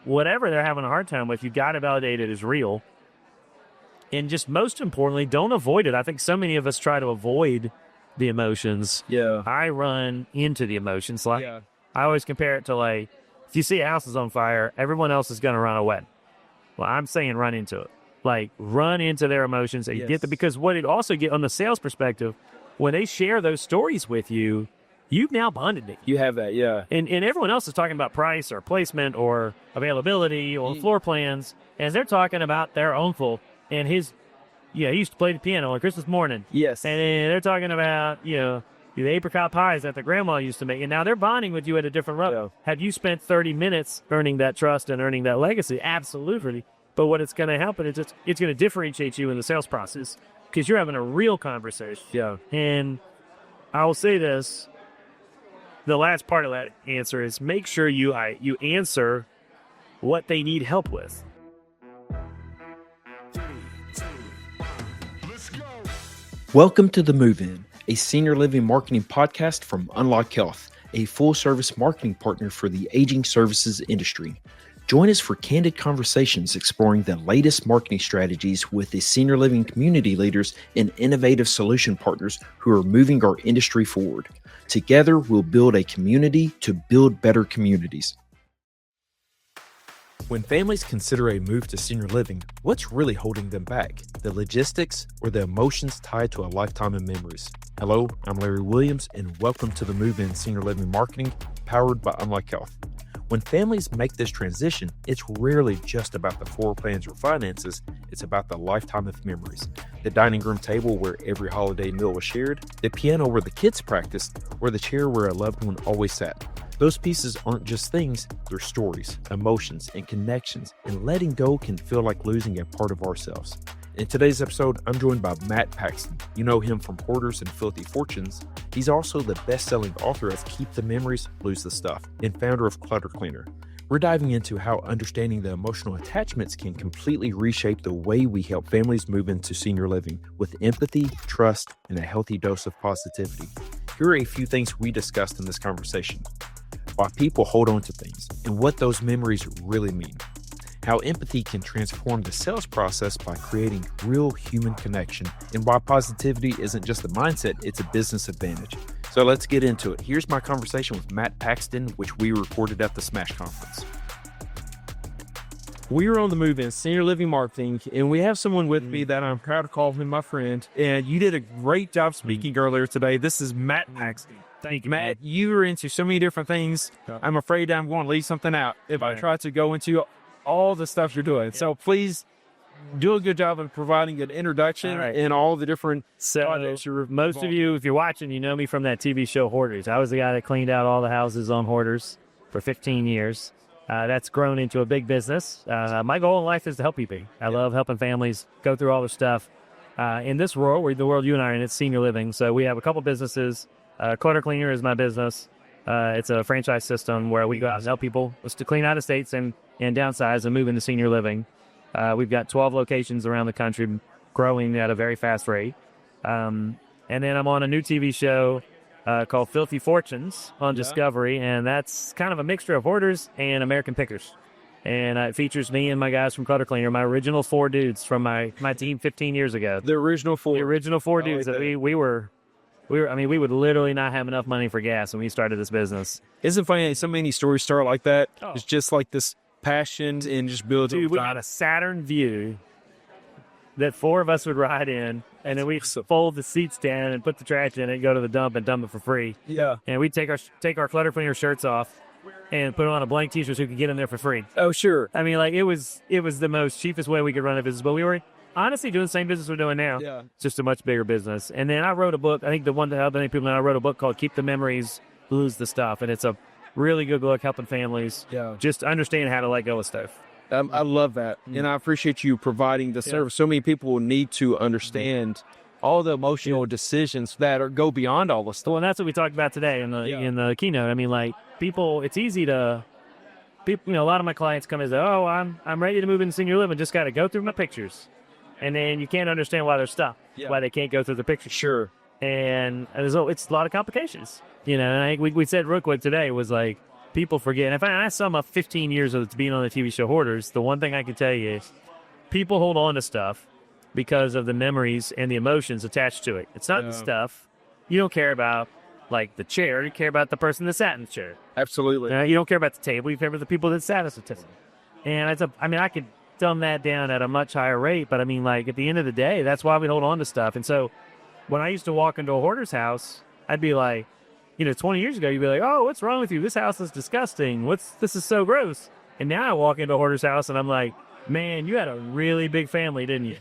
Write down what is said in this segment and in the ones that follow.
whatever they're having a hard time with, you got to validate it as real. And just most importantly, don't avoid it. I think so many of us try to avoid the emotions. Yeah. I run into the emotions. Like Yeah. I always compare it to like, if you see a house is on fire, everyone else is going to run away. Well, I'm saying run into it. Like run into their emotions and get because what it also get on the sales perspective, when they share those stories with you, you've now bonded it. You have that, yeah. And everyone else is talking about price or placement or availability or floor plans, and they're talking about their uncle and his, he used to play the piano on Christmas morning. Yes. And then they're talking about, the apricot pies that the grandma used to make. And now they're bonding with you at a different level. Yeah. Have you spent 30 minutes earning that trust and earning that legacy? Absolutely. But what it's going to help, it's going to differentiate you in the sales process because you're having a real conversation. Yeah. And I will say this. The last part of that answer is make sure you answer what they need help with. Welcome to The Move-In, a senior living marketing podcast from Unlock Health, a full-service marketing partner for the aging services industry. Join us for candid conversations exploring the latest marketing strategies with the senior living community leaders and innovative solution partners who are moving our industry forward. Together, we'll build a community to build better communities. When families consider a move to senior living, what's really holding them back? The logistics or the emotions tied to a lifetime of memories? Hello, I'm Larry Willams, and welcome to the Move-In Senior Living Marketing, powered by Unlock Health. When families make this transition, it's rarely just about the floor plans or finances, it's about the lifetime of memories. The dining room table where every holiday meal was shared, the piano where the kids practiced, or the chair where a loved one always sat. Those pieces aren't just things, they're stories, emotions, and connections, and letting go can feel like losing a part of ourselves. In today's episode, I'm joined by Matt Paxton. You know him from Hoarders and Filthy Fortunes. He's also the best-selling author of Keep the Memories, Lose the Stuff, and founder of Clutter. We're diving into how understanding the emotional attachments can completely reshape the way we help families move into senior living with empathy, trust, and a healthy dose of positivity. Here are a few things we discussed in this conversation. Why people hold on to things and what those memories really mean. How empathy can transform the sales process by creating real human connection, and why positivity isn't just a mindset, it's a business advantage. So let's get into it. Here's my conversation with Matt Paxton, which we recorded at the Smash Conference. We are on the Move-In Senior Living Marketing, and we have someone with me that I'm proud to call him my friend. And you did a great job speaking earlier today. This is Matt Paxton. Thank you, Matt. You are into so many different things. I'm afraid I'm going to leave something out if I try to go into all the stuff you're doing. So please do a good job of providing an introduction and all the different most of you, if you're watching, you know me from that TV show Hoarders. I was the guy that cleaned out all the houses on Hoarders for 15 years. That's grown into a big business. My goal in life is to help people. I love helping families go through all the stuff. In this world, the world you and I are in, it's senior living. So we have a couple businesses. Clutter Cleaner is my business. It's a franchise system where we go out and help people to clean out estates and downsize and move into senior living. We've got 12 locations around the country, growing at a very fast rate. And then I'm on a new TV show called Filthy Fortunes on Discovery, and that's kind of a mixture of Hoarders and American Pickers. And it features me and my guys from Clutter Cleaner, my original 4 dudes from my team 15 years ago. The original 4. The original 4 dudes that we would literally not have enough money for gas when we started this business. Isn't it funny so many stories start like that? Oh. It's just like this passion and just building. Dude, we got a Saturn View that 4 of us would ride in, and then we'd fold the seats down and put the trash in it, go to the dump and dump it for free. Yeah. And we'd take our Clutter Cleaner shirts off and put on a blank t-shirt so we could get in there for free. Oh, sure. I mean, like, it was the most cheapest way we could run a business, but we were honestly doing the same business we're doing now. Yeah. It's just a much bigger business. And then I wrote a book. I think the one to help many people know, I wrote a book called Keep the Memories, Lose the Stuff. And it's a really good book helping families just understand how to let go of stuff. I love that. And I appreciate you providing the service. So many people will need to understand all the emotional decisions that go beyond all the stuff. Well, and that's what we talked about today in the keynote. I mean, like, people, it's easy to, a lot of my clients come and say, oh, I'm ready to move into senior living, just got to go through my pictures. And then you can't understand why they're stuck, why they can't go through the pictures. Sure. And it's a lot of complications, and I think we said real quick today was like, people forget. And if I sum up 15 years of being on the TV show Hoarders, the one thing I can tell you is people hold on to stuff because of the memories and the emotions attached to it. It's not the stuff. You don't care about, like, the chair. You care about the person that sat in the chair. Absolutely. You don't care about the table. You care about the people that sat at the table. And I could dumb that down at a much higher rate, but I mean, like, at the end of the day, that's why we hold on to stuff. And so when I used to walk into a hoarder's house, I'd be like, 20 years ago, you'd be like, oh, what's wrong with you? This house is disgusting. This is so gross. And now I walk into a hoarder's house and I'm like, man, you had a really big family, didn't you?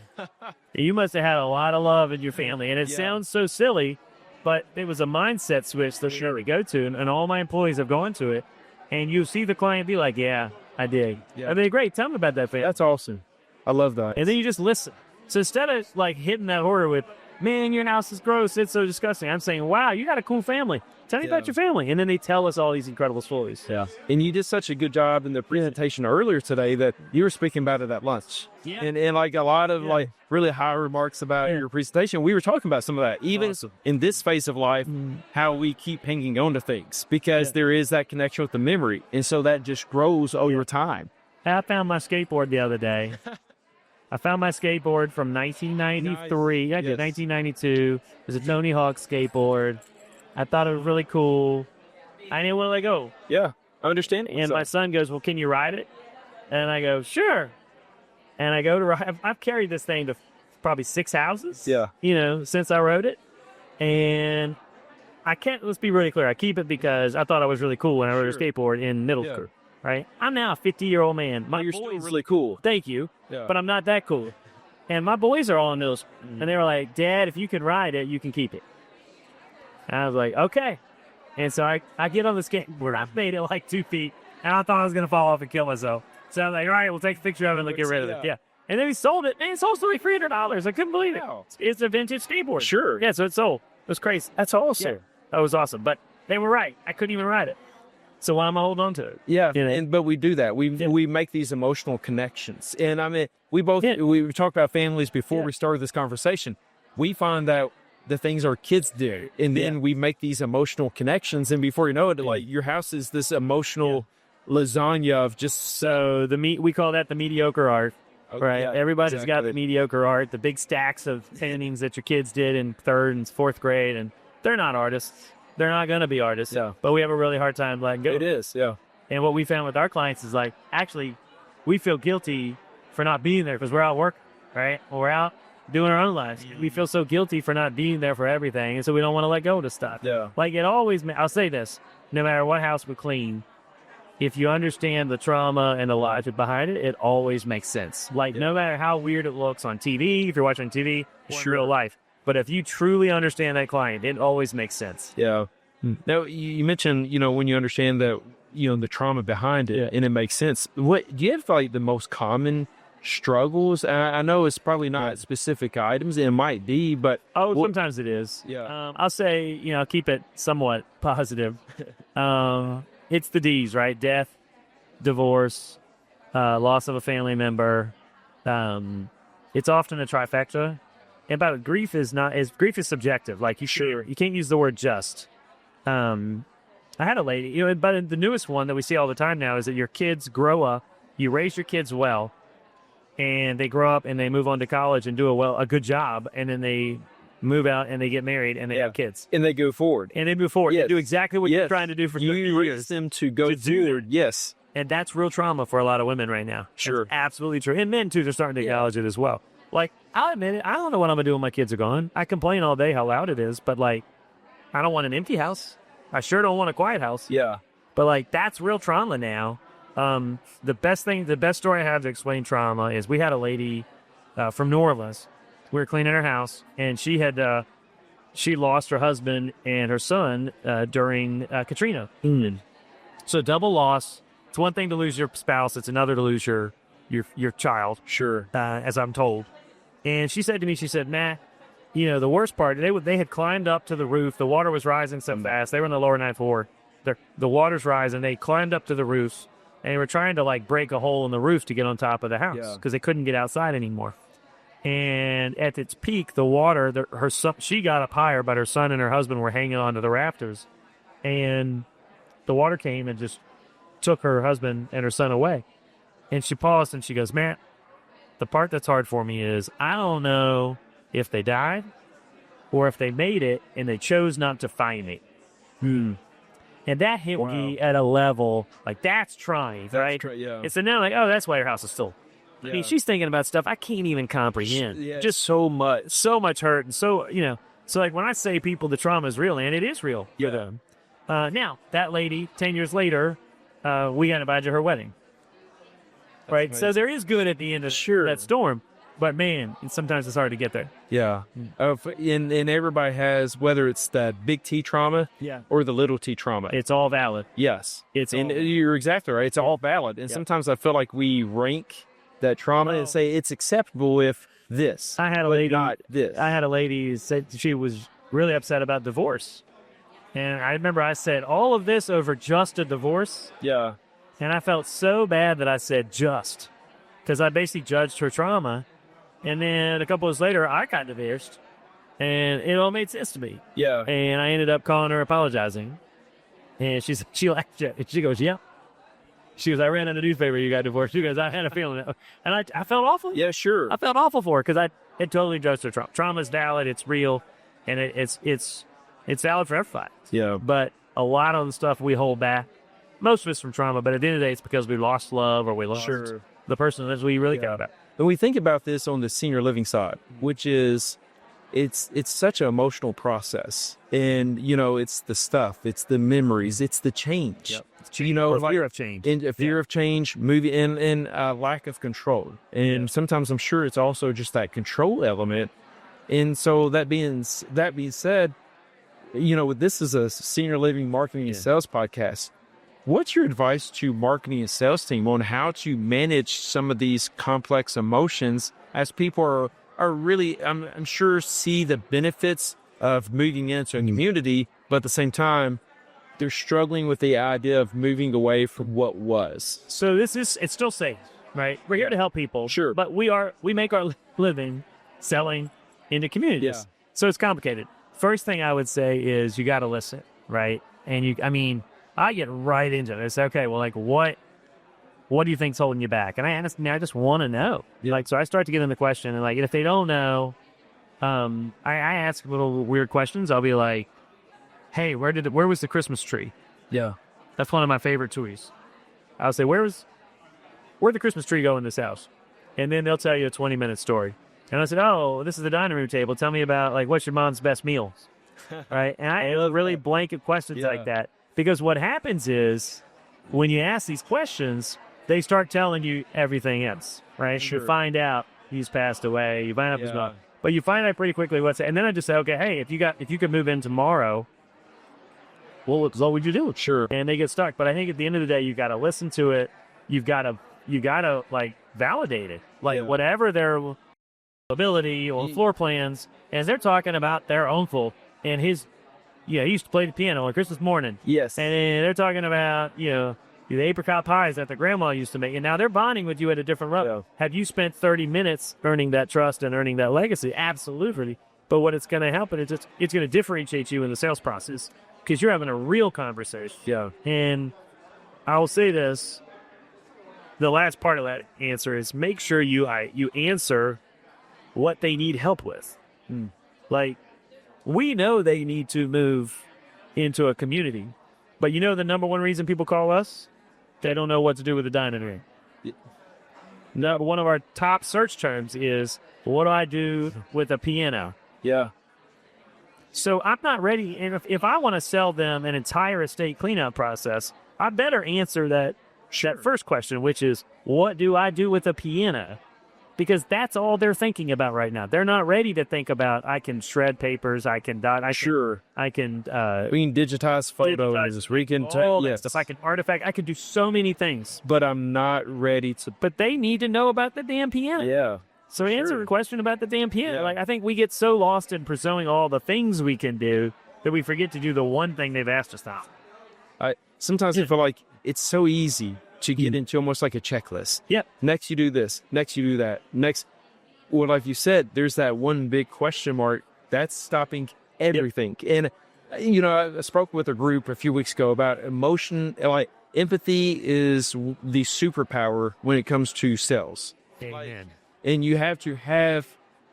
You must have had a lot of love in your family. And it sounds so silly, but it was a mindset switch that we go to, and all my employees have gone to it. And you see the client be like, yeah, I did. Yeah. I mean, great. Tell me about that family. That's awesome. I love that. And then you just listen. So instead of like hitting that hoarder with, man, your house is gross, it's so disgusting, I'm saying, wow, you got a cool family. Tell me about your family. And then they tell us all these incredible stories. Yeah. And you did such a good job in the presentation earlier today that you were speaking about it at lunch. Yeah. And like a lot of like really high remarks about your presentation. We were talking about some of that. Even in this phase of life, how we keep hanging on to things because there is that connection with the memory. And so that just grows over time. I found my skateboard the other day. I found my skateboard from 1993. Nice. I did 1992. It was a Tony Hawk skateboard. I thought it was really cool. I didn't want to let go. Yeah, I understand. And my son goes, well, can you ride it? And I go, sure. And I go to ride. I've carried this thing to probably 6 houses. Yeah. Since I rode it. And I can't, let's be really clear. I keep it because I thought I was really cool when I rode a skateboard in middle school. Right? I'm now a 50-year-old man. You're still really cool. Thank you. Yeah. But I'm not that cool. And my boys are all in middle school. And they were like, Dad, if you can ride it, you can keep it. And I was like, okay. And so I get on the skateboard. I made it like 2 feet. And I thought I was going to fall off and kill myself. So I'm like, all right, we'll take a picture of it and get rid of it. Yeah. And then we sold it. Man, it sold for like $300. I couldn't believe it. It's a vintage skateboard. Sure. Yeah, so it sold. It was crazy. That's awesome. Yeah, that was awesome. But they were right. I couldn't even ride it. So why am I holding on to it? Yeah, but we do that. We make these emotional connections. And I mean, we talked about families before we started this conversation. We find that the things our kids do, and then we make these emotional connections. And before you know it, like your house is this emotional lasagna of just we call that the mediocre art. Okay, right? Yeah, Everybody's got the mediocre art, the big stacks of paintings that your kids did in 3rd and 4th grade, and they're not artists. They're not going to be artists, but we have a really hard time letting go. It is, yeah. And what we found with our clients is like, actually, we feel guilty for not being there because we're out working, right? We're out doing our own lives. We feel so guilty for not being there for everything, and so we don't want to let go of the stuff. Yeah. Like it always, I'll say this, no matter what house we clean, if you understand the trauma and the logic behind it, it always makes sense. Like no matter how weird it looks on TV, if you're watching TV, or in real life. But if you truly understand that client, it always makes sense. Yeah. Now, you mentioned, when you understand that, the trauma behind it, and it makes sense. What do you have like the most common struggles? I know it's probably not specific items. It might be, but sometimes it is. Yeah. I'll say, keep it somewhat positive. It's the D's, right? Death, divorce, loss of a family member. It's often a trifecta. But grief is subjective. Like you can't use the word just. I had a lady, but the newest one that we see all the time now is that your kids grow up, you raise your kids well, and they grow up and they move on to college and do a good job, and then they move out and they get married and they have kids. And they go forward. And they move forward. Yes. They do exactly what you're trying to do for 30 years. You raise them to go forward. Yes. And that's real trauma for a lot of women right now. Sure. That's absolutely true. And men, too, they're starting to acknowledge it as well. Like, I'll admit it, I don't know what I'm going to do when my kids are gone. I complain all day how loud it is, but, like, I don't want an empty house. I sure don't want a quiet house. Yeah. But, like, that's real trauma now. The best story I have to explain trauma is we had a lady from New Orleans. We were cleaning her house, and she lost her husband and her son during Katrina. So double loss. It's one thing to lose your spouse. It's another to lose your child. Sure. As I'm told. And she said to me, Matt, the worst part, they had climbed up to the roof. The water was rising so fast. They were on the lower ninth floor. The water's rising. They climbed up to the roofs, and they were trying to, like, break a hole in the roof to get on top of the house because they couldn't get outside anymore. And at its peak, the water, she got up higher, but her son and her husband were hanging onto the rafters. And the water came and just took her husband and her son away. And she paused and she goes, Matt, the part that's hard for me is I don't know if they died or if they made it and they chose not to find me. And that hit me at a level, like, that's trying, right? Yeah. It's now like, oh, that's why your house is still. Yeah. I mean, she's thinking about stuff I can't even comprehend. Yeah. Just so much hurt. And so, so like when I say people, the trauma is real, and it is real for them. Now, that lady, 10 years later, we got invited to her wedding. Right? amazing. So there is good at the end of that storm. But man, sometimes it's hard to get there. Yeah. And everybody has, whether it's that big T trauma or the little T trauma. It's all valid. Yes. And you're exactly right. It's all valid. And sometimes I feel like we rank that trauma and say it's acceptable if this. I had a lady, not this. I had a lady who said she was really upset about divorce. And I remember I said, all of this over just a divorce? Yeah. And I felt so bad that I said just. Because I basically judged her trauma. And then a couple of years later, I got divorced, and it all made sense to me. Yeah. And I ended up calling her apologizing. And she laughed. She goes, yeah. She goes, I read in the newspaper you got divorced. She goes, I had a feeling. And I felt awful. Yeah, sure. I felt awful for her because I had totally judged her trauma. Trauma's valid. It's real. And it's valid for everybody. Yeah. But a lot of the stuff we hold back, most of it's from trauma, but at the end of the day, it's because we lost love or we lost the person that we really care about. And we think about this on the senior living side, which is it's such an emotional process. And, it's the stuff, it's the memories, it's the change. Yep. Fear of change. And a fear of change, moving and lack of control. And sometimes I'm sure it's also just that control element. And so that being said, this is a senior living marketing and sales podcast. What's your advice to marketing and sales team on how to manage some of these complex emotions as people are really, I'm sure, see the benefits of moving into a community, but at the same time, they're struggling with the idea of moving away from what was. So it's still safe, right? We're here to help people. Sure. But we make our living selling into communities. Yeah. So it's complicated. First thing I would say is you got to listen, right? And I get right into it. I say, okay, well, like, what do you think's holding you back? And I just want to know. Yeah. Like, so I start to get in the question, and like, if they don't know, I ask little weird questions. I'll be like, hey, where was the Christmas tree? Yeah. That's one of my favorite toys. I'll say, where'd the Christmas tree go in this house? And then they'll tell you a 20-minute story. And I said, oh, this is the dining room table. Tell me about, like, what's your mom's best meals? Right? And I really blanket questions like that. Because what happens is when you ask these questions, they start telling you everything else, right? Sure. You find out he's passed away. You find out his mom. But you find out pretty quickly and then I just say, okay, hey, if you could move in tomorrow, what would you do? Sure. And they get stuck. But I think at the end of the day, you got to listen to it. You got to like validate it. Like whatever their ability or floor plans, as they're talking about their uncle and his. Yeah, he used to play the piano on Christmas morning. Yes. And then they're talking about, the apricot pies that their grandma used to make. And now they're bonding with you at a different level. Yeah. Have you spent 30 minutes earning that trust and earning that legacy? Absolutely. But what it's going to help is it's going to differentiate you in the sales process because you're having a real conversation. Yeah. And I will say this. The last part of that answer is make sure you answer what they need help with. Like, we know they need to move into a community, but the number one reason people call us? They don't know what to do with the dining room. No, one of our top search terms is, what do I do with a piano? Yeah. So I'm not ready. And if I want to sell them an entire estate cleanup process, I better answer that first question, which is, what do I do with a piano? Because that's all they're thinking about right now. They're not ready to think about, I can shred papers, I can dot, we can digitize photos, we can stuff, I can artifact, I can do so many things. But I'm not ready to. But they need to know about the damn piano. Yeah. So answer the question about the damn piano. Yeah. Like, I think we get so lost in pursuing all the things we can do that we forget to do the one thing they've asked us to. Sometimes I feel like it's so easy to get into almost like a checklist. Yep. Next you do this. Next you do that. Next, well, like you said, there's that one big question mark that's stopping everything. Yep. And, I spoke with a group a few weeks ago about emotion, like empathy is the superpower when it comes to sales. Amen. And you have to have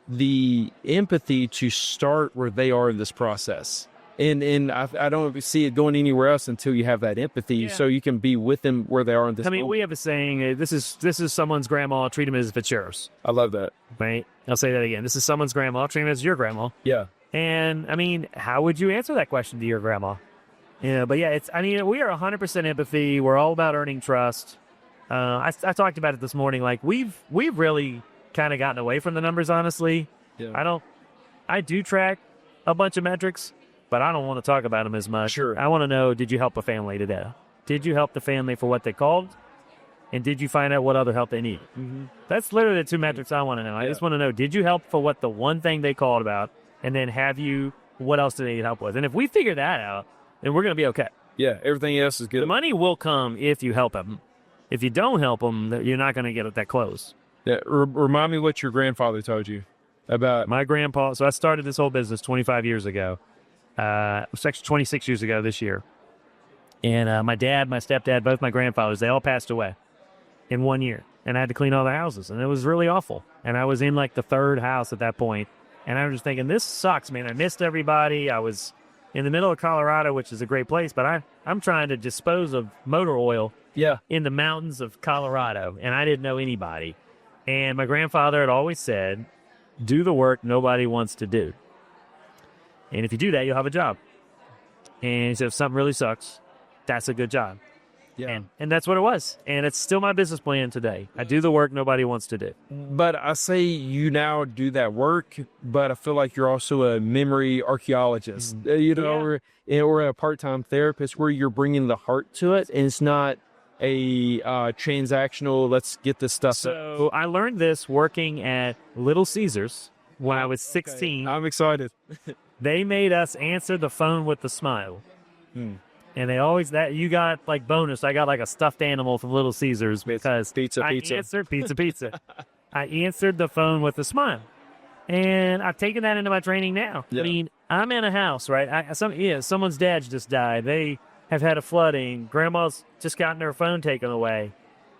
the empathy to start where they are in this process. And I don't see it going anywhere else until you have that empathy, so you can be with them where they are in this moment. We have a saying, this is someone's grandma, treat them as if it's yours. I love that. Right? I'll say that again. This is someone's grandma, treat them as your grandma. Yeah. And, I mean, how would you answer that question to your grandma? Yeah, but yeah, we are 100% empathy. We're all about earning trust. I talked about it this morning. Like, we've really kind of gotten away from the numbers, honestly. Yeah. I do track a bunch of metrics, but I don't want to talk about them as much. Sure. I want to know, did you help a family today? Did you help the family for what they called? And did you find out what other help they need? Mm-hmm. That's literally the two metrics I want to know. I just want to know, did you help for what the one thing they called about? And then what else do they need help with? And if we figure that out, then we're going to be okay. Yeah, everything else is good. The money will come if you help them. If you don't help them, you're not going to get it that close. Yeah, remind me what your grandfather told you about. My grandpa, so I started this whole business 25 years ago. It was actually 26 years ago this year. And my dad, my stepdad, both my grandfathers, they all passed away in 1 year. And I had to clean all the houses. And it was really awful. And I was in like the third house at that point. And I was just thinking, this sucks, man. I missed everybody. I was in the middle of Colorado, which is a great place. But I'm trying to dispose of motor oil in the mountains of Colorado. And I didn't know anybody. And my grandfather had always said, do the work nobody wants to do. And if you do that, you'll have a job. And he said, if something really sucks, that's a good job. Yeah. And that's what it was. And it's still my business plan today. I do the work nobody wants to do. But I say you now do that work, but I feel like you're also a memory archaeologist, or a part-time therapist where you're bringing the heart to it. And it's not a transactional, let's get this stuff. So I learned this working at Little Caesars when I was 16. Okay. I'm excited. They made us answer the phone with a smile. And they always, you got like bonus. I got like a stuffed animal from Little Caesars because pizza. Answered pizza. I answered the phone with a smile. And I've taken that into my training now. Yeah. I mean, I'm in a house, right? Someone's dad just died. They have had a flooding. Grandma's just gotten her phone taken away.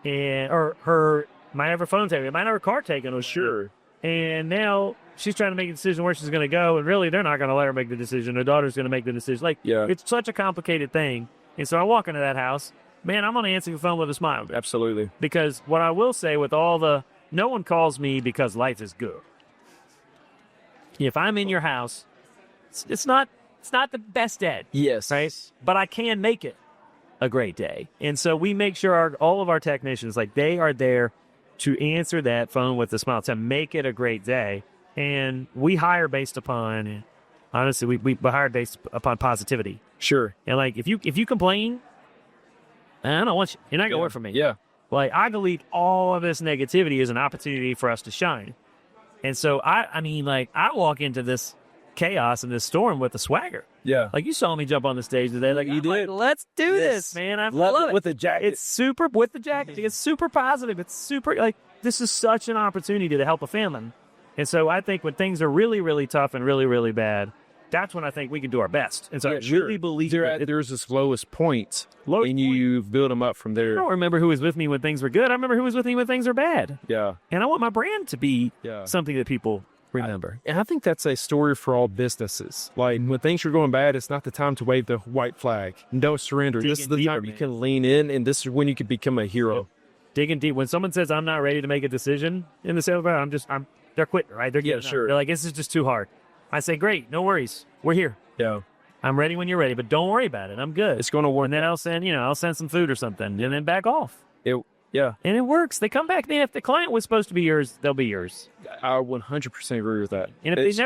Might have her phone taken away. Might have her car taken away. Sure. And now she's trying to make a decision where she's going to go, and really they're not going to let her make the decision. Her daughter's going to make the decision. It's such a complicated thing. And so I walk into that house, man, I'm going to answer the phone with a smile. Absolutely. Because what I will say with no one calls me because life is good. If I'm in your house, it's not the best day. Yes. Right? But I can make it a great day. And so we make sure all of our technicians, they are there to answer that phone with a smile, to make it a great day. And we hire based upon, honestly, we hire based upon positivity. Sure. And if you complain, I don't want you. You're not going to work for me. Yeah. I believe all of this negativity is an opportunity for us to shine. And so I walk into this chaos and this storm with a swagger. Yeah. You saw me jump on the stage today. You did. Let's do this, man. I love it. With the jacket. It's super with the jacket. It's super positive. It's super this is such an opportunity to help a family. And so I think when things are really, really tough and really, really bad, that's when I think we can do our best. And so I really believe there's this lowest point, and you build them up from there. I don't remember who was with me when things were good. I remember who was with me when things were bad. Yeah. And I want my brand to be something that people remember. And I think that's a story for all businesses. When things are going bad, it's not the time to wave the white flag. Don't surrender. This is the time you can lean in, and this is when you can become a hero. Yep. Digging deep. When someone says, I'm not ready to make a decision in the sales environment, they're quitting, right? They're getting sure. They're like, this is just too hard. I say, great, no worries. We're here. Yeah. I'm ready when you're ready, but don't worry about it. I'm good. It's going to work. And then I'll send some food or something, and then back off. Yeah. And it works. They come back. Then if the client was supposed to be yours, they'll be yours. I 100% agree with that. And if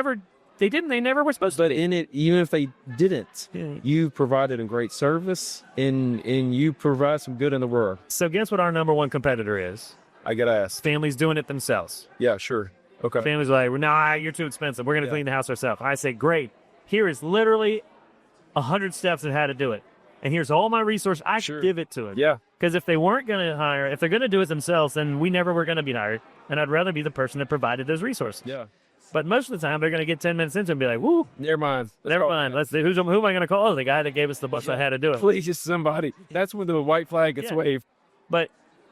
they never were supposed to. But in it, even if they didn't, you provided a great service, and you provide some good in the world. So guess what our number one competitor is? I got to ask. Families doing it themselves. Yeah, sure. Okay. Families are like, nah, you're too expensive. We're going to clean the house ourselves. I say, great. Here is literally 100 steps on how to do it. And here's all my resources. I should give it to them. Yeah. Because if they weren't going to hire, if they're going to do it themselves, then we never were going to be hired. And I'd rather be the person that provided those resources. Yeah. But most of the time, they're going to get 10 minutes into it and be like, woo, Never mind. never mind. Let's see, who am I going to call? Oh, the guy that gave us the bus I had to do it. Please, somebody. That's when the white flag gets waved. But,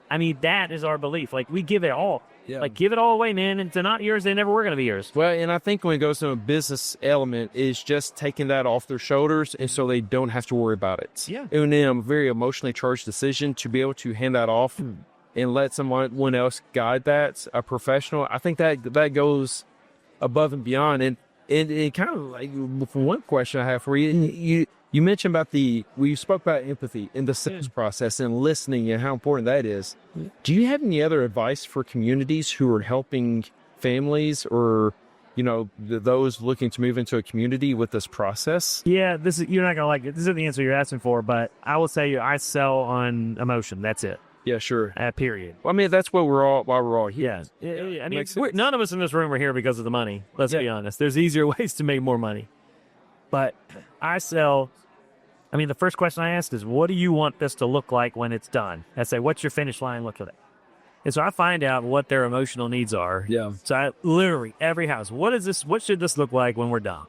I mean, that is our belief. Like, we give it all. Yeah. Like, give it all away, man. And if they're not yours, they never were going to be yours. Well, and I think when it goes to a business element, is just taking that off their shoulders, and so they don't have to worry about it. Yeah. And then a very emotionally charged decision to be able to hand that off and let someone else guide that, a professional. I think that goes above and beyond. And it kind of like one question I have for you, you mentioned about we spoke about empathy in the sales process and listening and how important that is. Do you have any other advice for communities who are helping families or, those looking to move into a community with this process? Yeah, you're not going to like it. This is the answer you're asking for, but I will say I sell on emotion. That's it. Yeah, sure. Period. Well, I mean, that's why we're all here. Yeah. I mean, none of us in this room are here because of the money. Let's be honest. There's easier ways to make more money. But the first question I asked is, what do you want this to look like when it's done? I say, what's your finish line look like? And so I find out what their emotional needs are. Yeah. So I literally, every house, what should this look like when we're done?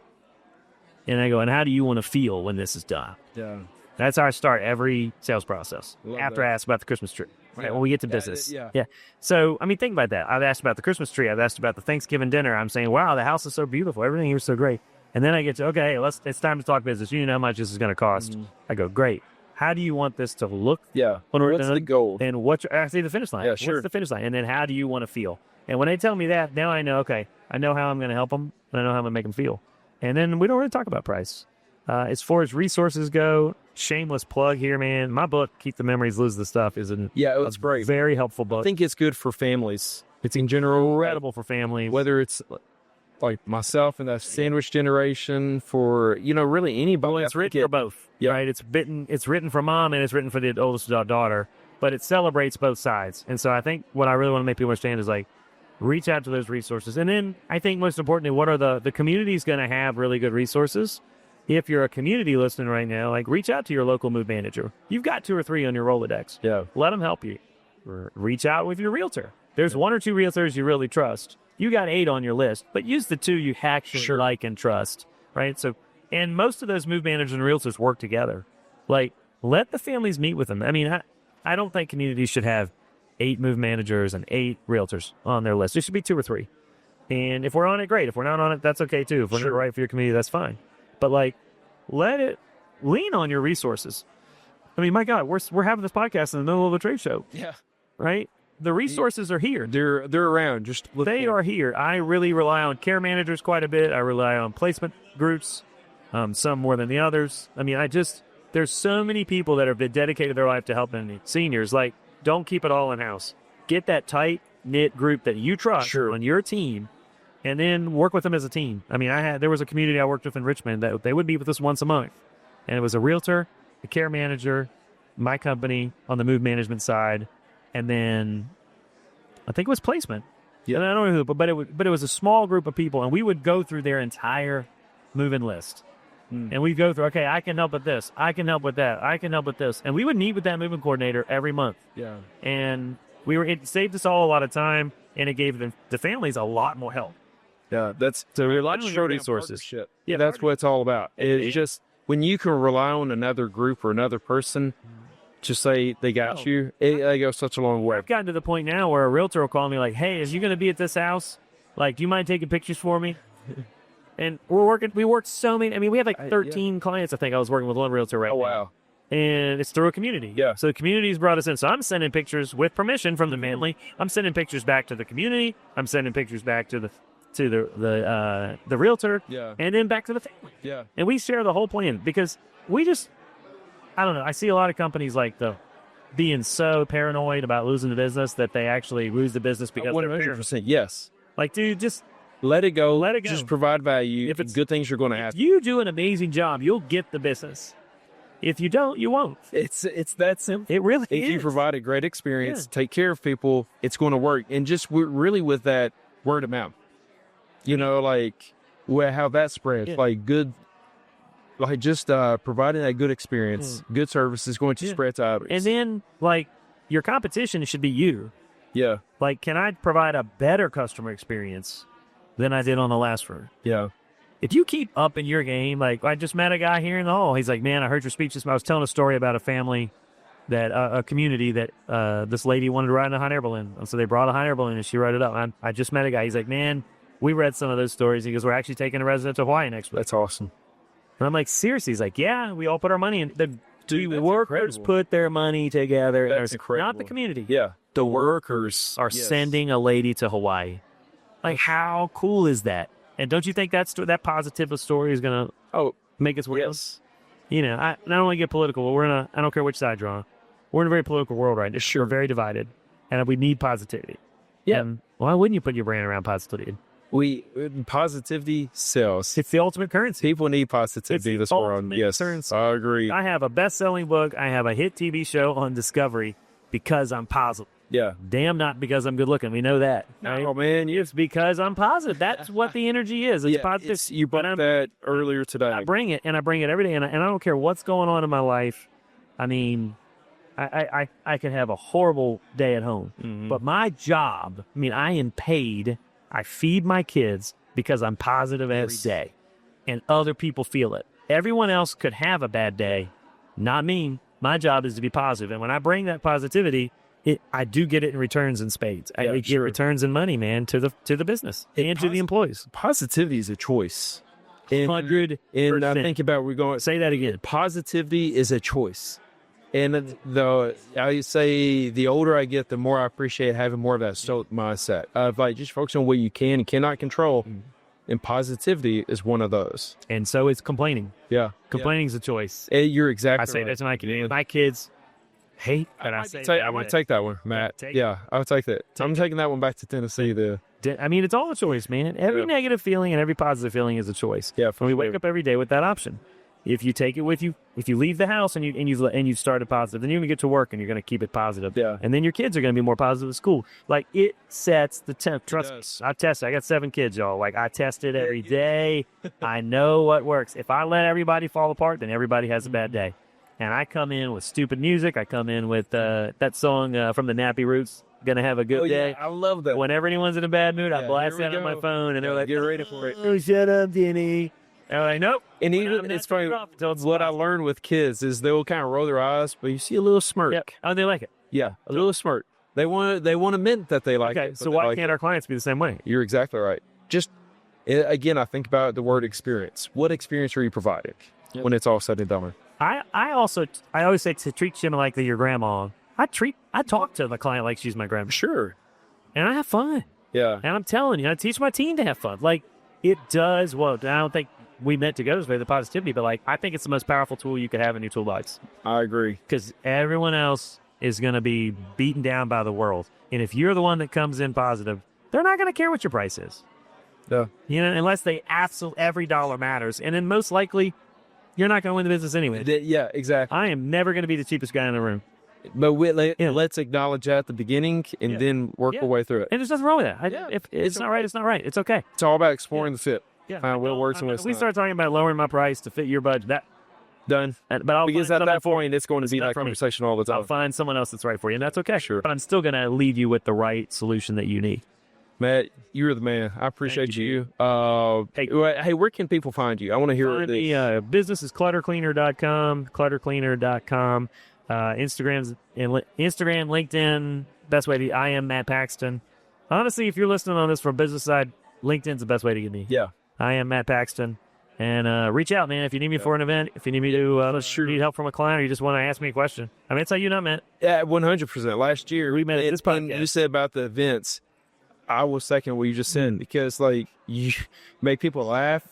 And I go, and how do you want to feel when this is done? Yeah. That's how I start every sales process. After I ask about the Christmas tree, right? When we get to business. Yeah. So, think about that. I've asked about the Christmas tree. I've asked about the Thanksgiving dinner. I'm saying, wow, the house is so beautiful. Everything here is so great. And then I get to, okay, it's time to talk business. You know how much this is going to cost. I go, great. How do you want this to look? Yeah. When we're What's done? the goal? And I see the finish line. Yeah, sure. What's the finish line? And then how do you want to feel? And when they tell me that, now I know, okay, I know how I'm going to help them. And I know how I'm going to make them feel. And then we don't really talk about price. As far as resources go, shameless plug here, man. My book, Keep the Memories, Lose the Stuff, is it's great. Very helpful book. I think it's good for families. It's in general incredible for families. Whether it's like myself and the sandwich generation, for really anybody. Well, it's written for both, right? It's written for mom and it's written for the oldest daughter, but it celebrates both sides. And so I think what I really want to make people understand is like, reach out to those resources. And then I think most importantly, what are the community's going to have really good resources. If you're a community listening right now, like reach out to your local move manager. You've got 2 or 3 on your Rolodex. Yeah. Let them help you. Or reach out with your realtor. There's 1 or 2 realtors you really trust. You got 8 on your list, but use the 2 you actually like and trust, right? So, and most of those move managers and realtors work together. Like, let the families meet with them. I mean, I don't think communities should have 8 move managers and 8 realtors on their list. There should be 2 or 3. And if we're on it, great. If we're not on it, that's okay too. If we're not right for your community, that's fine. But like, let it lean on your resources. I mean, my God, we're having this podcast in the middle of a trade show. Yeah. Right? The resources are here. They're around. They are here. I really rely on care managers quite a bit. I rely on placement groups, some more than the others. I mean, there's so many people that have been dedicated their life to helping seniors. Like, don't keep it all in house. Get that tight knit group that you trust on your team, and then work with them as a team. I mean, there was a community I worked with in Richmond that they would meet with us once a month. And it was a realtor, a care manager, my company on the move management side, and then I think it was placement. Yeah. And I don't know who, but it was a small group of people, and we would go through their entire move-in list. And we'd go through, okay, I can help with this. I can help with that. I can help with this. And we would meet with that moving coordinator every month. Yeah. And it saved us all a lot of time, and it gave the families a lot more help. Yeah, that's so a lot of resources. Yeah, that's what it's all about. It's just when you can rely on another group or another person to say they got you, they go such a long way. I've gotten to the point now where a realtor will call me like, "Hey, is you going to be at this house? Like, do you mind taking pictures for me?" And we worked so many. I mean, we had like 13 clients. I think I was working with one realtor right now. Oh wow! And it's through a community. Yeah. So the community's brought us in. So I'm sending pictures with permission from the family. I'm sending pictures back to the community. I'm sending pictures back to the realtor. Yeah. And then back to the family. Yeah. And we share the whole plan because I don't know. I see a lot of companies like being so paranoid about losing the business that they actually lose the business because 100%. Yes. Like, dude, just let it go. Let it go. Just provide value. If it's good things, you're going to have. If you do an amazing job, you'll get the business. If you don't, you won't. It's that simple. It really is. If you provide a great experience, take care of people, it's going to work. And just really with that word of mouth, like how that spreads, like good, like just providing a good experience, good service is going to spread to others. And then like your competition should be you. Yeah. Like, can I provide a better customer experience? than I did on the last road. Yeah. If you keep up in your game, like I just met a guy here in the hall. He's like, man, I heard your speech. I was telling a story about a family that a community that this lady wanted to ride in a hot air balloon. And so they brought a hot air balloon and she rode it up. And I just met a guy. He's like, man, we read some of those stories. He goes, we're actually taking a resident to Hawaii next week. That's awesome. And I'm like, seriously? He's like, yeah, we all put our money in. The workers incredible. put their money together. That's incredible. Not the community. Yeah. The workers Are sending a lady to Hawaii. Like, how cool is that? And don't you think that positive story is going to make us work? Yes. You know, I don't want to get political, but I don't care which side you're on. We're in a very political world right now. Sure. We're very divided, and we need positivity. Yeah. And why wouldn't you put your brand around positivity? Positivity sells. It's the ultimate currency. People need positivity It's this the world. ultimate Yes, currency. I agree. I have a best-selling book. I have a hit TV show on Discovery because I'm positive. Yeah. Damn, not because I'm good looking. We know that. Right? Oh man, It's because I'm positive. That's what the energy is. It's positive. You brought that earlier today. I bring it every day, and I don't care what's going on in my life. I mean, I could have a horrible day at home, but my job, I mean, I am paid. I feed my kids because I'm positive every day, and other people feel it. Everyone else could have a bad day, not me. My job is to be positive, and when I bring that positivity, I do get it in returns in spades. I get returns in money, man, to the business and to the employees. Positivity is a choice. 100%. And I think about we're going. Say that again. Positivity is a choice. And I say the older I get, the more I appreciate having more of that stoic mindset of like just focus on what you can and cannot control. And positivity is one of those. And so it's complaining. Yeah. Complaining is a choice. You're exactly I say right. that to my kids. My kids hate that I say I want to take that one, Matt. I'll take that. I'm taking that one back to Tennessee. I mean, it's all a choice, man. Every negative feeling and every positive feeling is a choice. Yeah, when we wake up every day with that option. If you take it with you, if you leave the house and you started positive, then you're gonna get to work and you're gonna keep it positive. Yeah. And then your kids are gonna be more positive at school. Like it sets the temp. Trust me. I tested. I got 7 kids, y'all. Like I test it every day. I know what works. If I let everybody fall apart, then everybody has a bad day. And I come in with stupid music. I come in with that song from the Nappy Roots. Gonna have a good day. I love that. Whenever anyone's in a bad mood, I blast that on my phone, and they're like, "Get ready for it." Oh, shut up, Denny. And I'm like, nope. And even it's funny. What I learned with kids is they'll kind of roll their eyes, but you see a little smirk. Yep. Oh, they like it. Yeah, a little smirk. They want to admit that they like it. Okay, so why can't our clients be the same way? You're exactly right. Just again, I think about the word experience. What experience are you providing when it's all said and done? I always say to treat Jim like your grandma. I talk to the client like she's my grandma. Sure. And I have fun. Yeah. And I'm telling you, I teach my team to have fun. Like it does. Well, I don't think we meant to go this way, the positivity, but like I think it's the most powerful tool you could have in your toolbox. I agree. Because everyone else is going to be beaten down by the world. And if you're the one that comes in positive, they're not going to care what your price is. Yeah. You know, unless they absolutely every dollar matters. And then most likely, you're not going to win the business anyway. Yeah, exactly. I am never going to be the cheapest guy in the room. But let's acknowledge that at the beginning and then work our way through it. And there's nothing wrong with that. If it's not right, it's not right. It's okay. It's all about exploring the fit. Yeah. Find what works and what's we not. start talking about lowering my price to fit your budget. That Done. But I'll Because find at that someone point, it's going to be not that for me. conversation all the time. I'll find someone else that's right for you, and that's okay. Sure. But I'm still going to leave you with the right solution that you need. Matt, you're the man. I appreciate you. Hey, where can people find you? I want to hear this. The business is cluttercleaner.com, cluttercleaner.com. Instagram, LinkedIn, best way to, I am Matt Paxton. Honestly, if you're listening on this from business side, LinkedIn's the best way to get me. Yeah. I am Matt Paxton. And reach out, man, if you need me for an event, if you need me to need help from a client, or you just want to ask me a question. I mean, it's how you know, Matt. Yeah, 100%. Last year, we met at this podcast. You said about the events. I will second what you just said because, like, you make people laugh,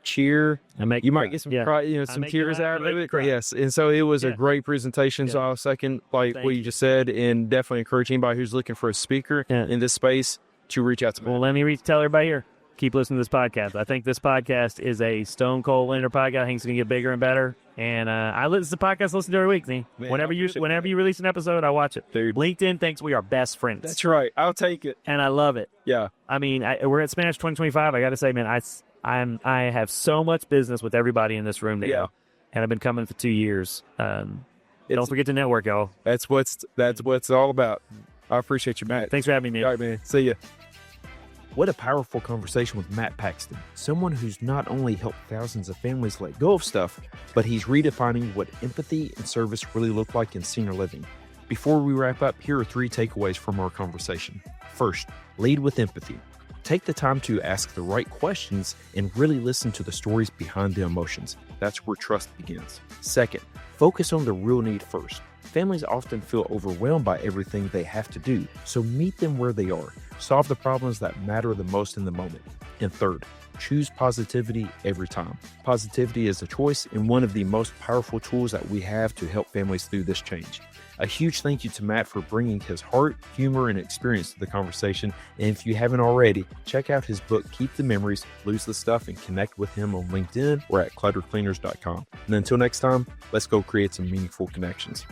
cheer. You might get some some tears out of it. Yes, and so it was a great presentation. So I'll second what you just said, and definitely encourage anybody who's looking for a speaker in this space to reach out to me. Well, let me tell everybody here. Keep listening to this podcast. I think this podcast is a stone cold winner podcast. I think it's going to get bigger and better. And this is a podcast I listen to every week. See? Whenever you release an episode, I watch it. Dude. LinkedIn thinks we are best friends. That's right. I'll take it. And I love it. Yeah. I mean, we're at Spanish 2025. I got to say, man, I have so much business with everybody in this room now. Yeah. And I've been coming for 2 years. Don't forget to network, y'all. That's what's all about. I appreciate you, Matt. Thanks for having me. All right, man. See ya. What a powerful conversation with Matt Paxton, someone who's not only helped thousands of families let go of stuff, but he's redefining what empathy and service really look like in senior living. Before we wrap up, here are 3 takeaways from our conversation. First, lead with empathy. Take the time to ask the right questions and really listen to the stories behind the emotions. That's where trust begins. Second, focus on the real need first. Families often feel overwhelmed by everything they have to do, so meet them where they are. Solve the problems that matter the most in the moment. And third, choose positivity every time. Positivity is a choice and one of the most powerful tools that we have to help families through this change. A huge thank you to Matt for bringing his heart, humor, and experience to the conversation. And if you haven't already, check out his book, Keep the Memories, Lose the Stuff, and connect with him on LinkedIn or at cluttercleaners.com. And until next time, let's go create some meaningful connections.